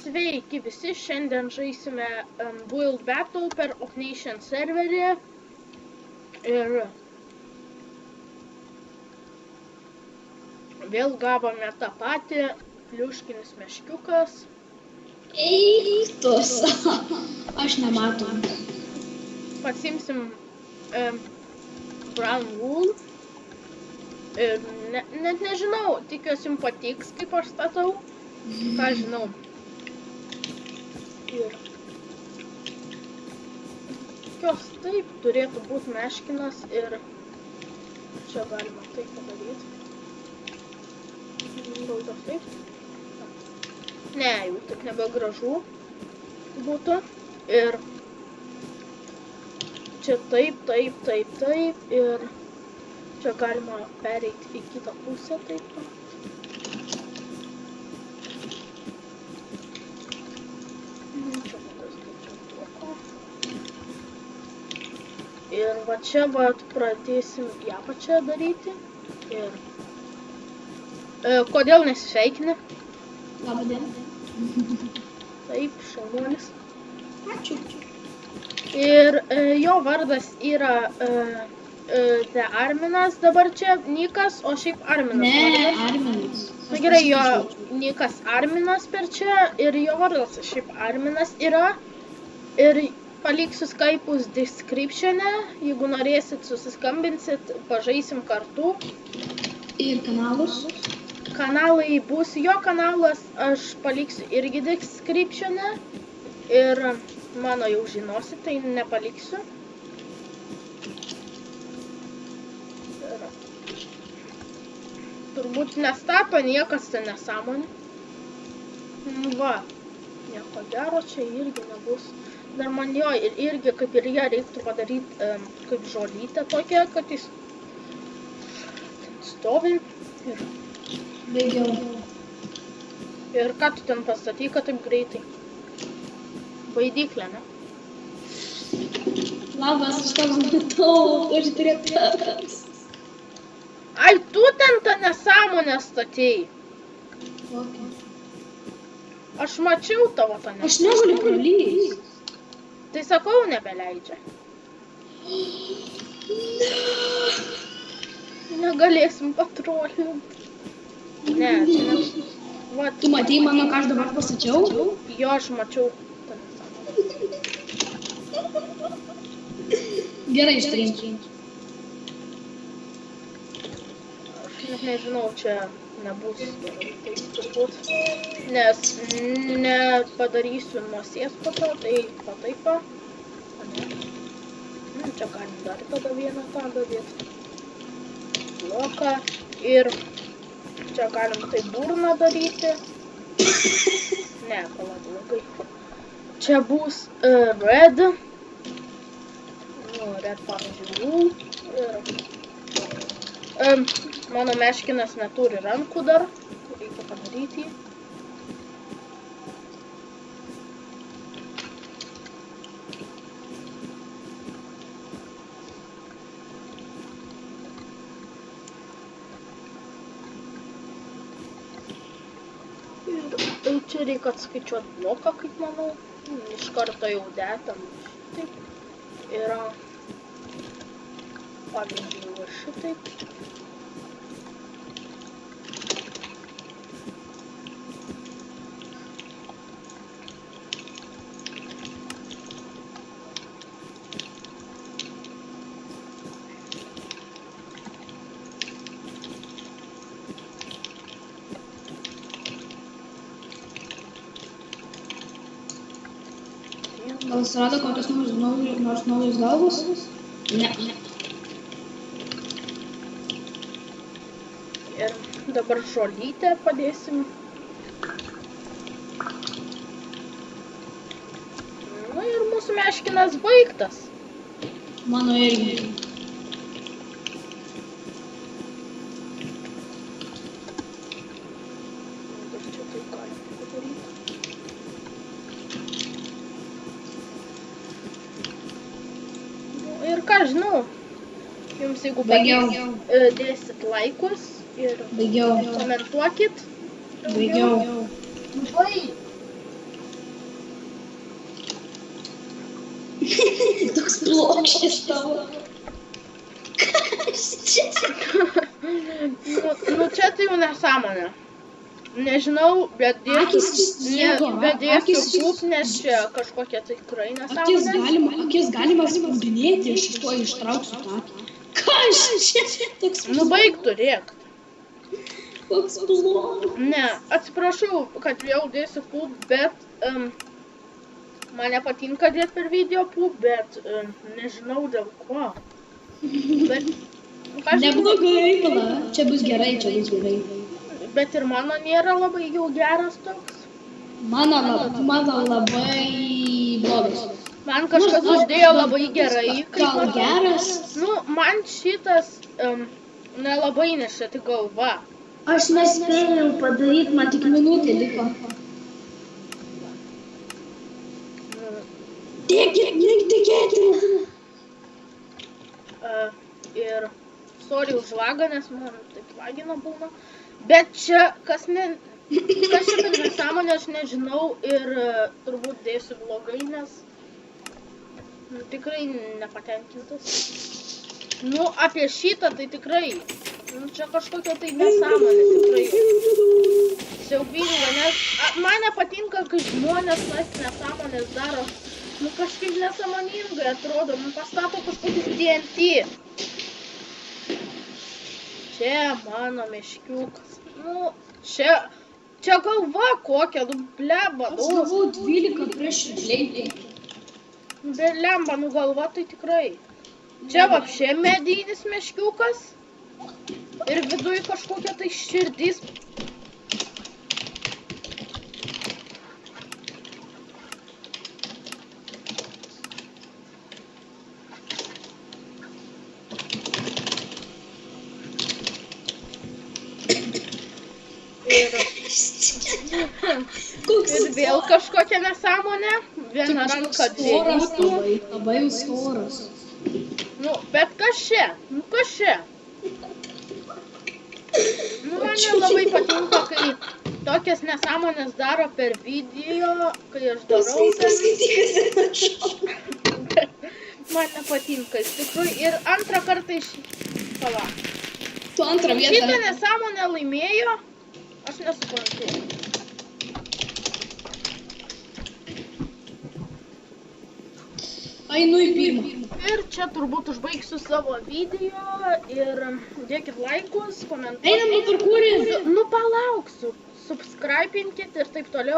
Sveiki visi, šiandien žaisime Build Battle per Ocnation serverį ir vėl gavome tą patį, pliuškinis meškiukas. Eiktus, aš nematau. Pasimsim Brown Wool ir net nežinau, tikiuosi jums patiks, kaip aš statau, ką žinau. Ir tokios taip turėtų būti meškinas ir čia galima taip padaryti. Galbūt taip. Ne, jau taip nebegražu būtų. Ir čia taip ir čia galima pereiti į kitą pusę taip. Ir va čia pradėsim ją pačią daryti. Ir kodėl nesisveikini? Labą dieną. Taip, šaunuolis. Ačiū. Ir jo vardas yra The Arminas, dabar čia Nikas, o šiaip Arminas. Ne, Arminas. Na gerai, jo Nikas Arminas per čia ir jo vardas šiaip Arminas yra. Ir paliksiu Skype'us description'e, jeigu norėsit susiskambinsit, pažaisim kartu. Ir kanalus? Kanalai bus, jo kanalas aš paliksiu irgi description'e ir mano jau žinosit, tai nepaliksiu. Turbūt nestato niekas ten nesąmonė. Va, nieko gero čia irgi nebus. Dar man jo irgi kaip ir ją reiktų padaryti kaip žolytę tokią, kad jis ten stovi. Baigiau. Ir ką tu ten pastatai, kad taip greitai? Baidyklę, ne? Labas, aš tavo matau, aš turėtas. Ai, tu ten tą nesąmonę statėjai. Okay. Aš mačiau tavo tą nesąmonę. Aš negaliu pralyst. Tai sakau, nebeleidžia. Negalėsim patrolinti. Ne, čia ne. Va, Tu matei mano, ką aš dabar pasačiau? jo, aš mačiau tą nesąmonę. Gerai, ištrinčiai. Aš net nežinau, čia nebus gerai, taip turbūt. Nes nepadarysiu nosies po to, tai taip. Čia galim dar tada vieną tą daryti. Bloką. Ir čia galim tai burną daryti. Ne, pala blogai. Čia bus red. Nu, red pavyzdžiui. Ir mano meškinas neturi rankų dar. Reikia padaryti jį. Ir čia reikia atskaičiuoti bloką, kaip manau. Iš karto jau dėtam šitaip. Yra pavyzdžiui va šitaip. Gal atsirado kokios nors naujos galvos? Ne. Ir dabar žolytę padėsim. Nu ir mūsų meškinas baigtas. Mano irgi. Ir čia taip galim padaryti. Ir ką žinau, jums jeigu dėsit laikus ir Baigiau. komentuokit. Baigiau. Oi, Plokštės tavo. Nu čia tai jau nesąmonė. Nežinau, bet dėsiu pup, nes čia kažkokia tai tikrai nesąmonė. Akis galima spaudinėti, aš iš to ištrauksiu tą. Ką aš čia? Nu baig turėk. Koks blogas. Ne, atsiprašau, kad vėl dėsiu pup, bet man nepatinka dėti per video pup, bet nežinau dėl ko. Bet, neblogai, pala. Čia bus gerai, čia bus gerai. Bet ir mano nėra labai jau geras toks. Mano labai blogas. Man kažkas uždėjo labai gerai. Gal geras? Nu, man šitas nelabai nešėti galva. Aš nespėjau padaryti, man tik minutė liko. Tikėti. Ir sorry už lagą, nes man taip lagina būna. Bet čia, kas čia per nesąmonė, aš nežinau ir turbūt dėsiu blogai, nes tikrai nepatenkintas. Nu, apie šitą tai tikrai. Nu, čia kažkokia tai nesąmonė, tikrai. Siaubinga, nes man nepatinka, kai žmonės nesąmonės daro. Nu, kažkaip nesąmoningai atrodo, man pastato kažkokius TNT. Čia mano meškiukas. Nu, čia galva kokia, nu, bleba. Aš gavau 12 prieš žleidį. Blemba, nu galva tai tikrai. Čia vapšė medinis meškiukas. Ir viduj kažkokia tai širdis. Ir vėl kažkokia nesąmonė. Viena ranka dėlėtų. Labai storas. Nu, bet kas čia? Nu, kas čia? Nu, man nelabai patinka, kai tokias nesąmonės daro per video, kai aš darau. Man nepatinka, iš tikrųjų. Ir antrą kartą Pala. Tu antrą vietą. Šitą nesąmonę laimėjo. Aš nesuprantu. Einu į pirmą. Ir čia turbūt užbaigsiu savo video ir dėkit laikus, komentuokit. Einam į parkūrį. Nu palauksiu, subscribinkit ir taip toliau.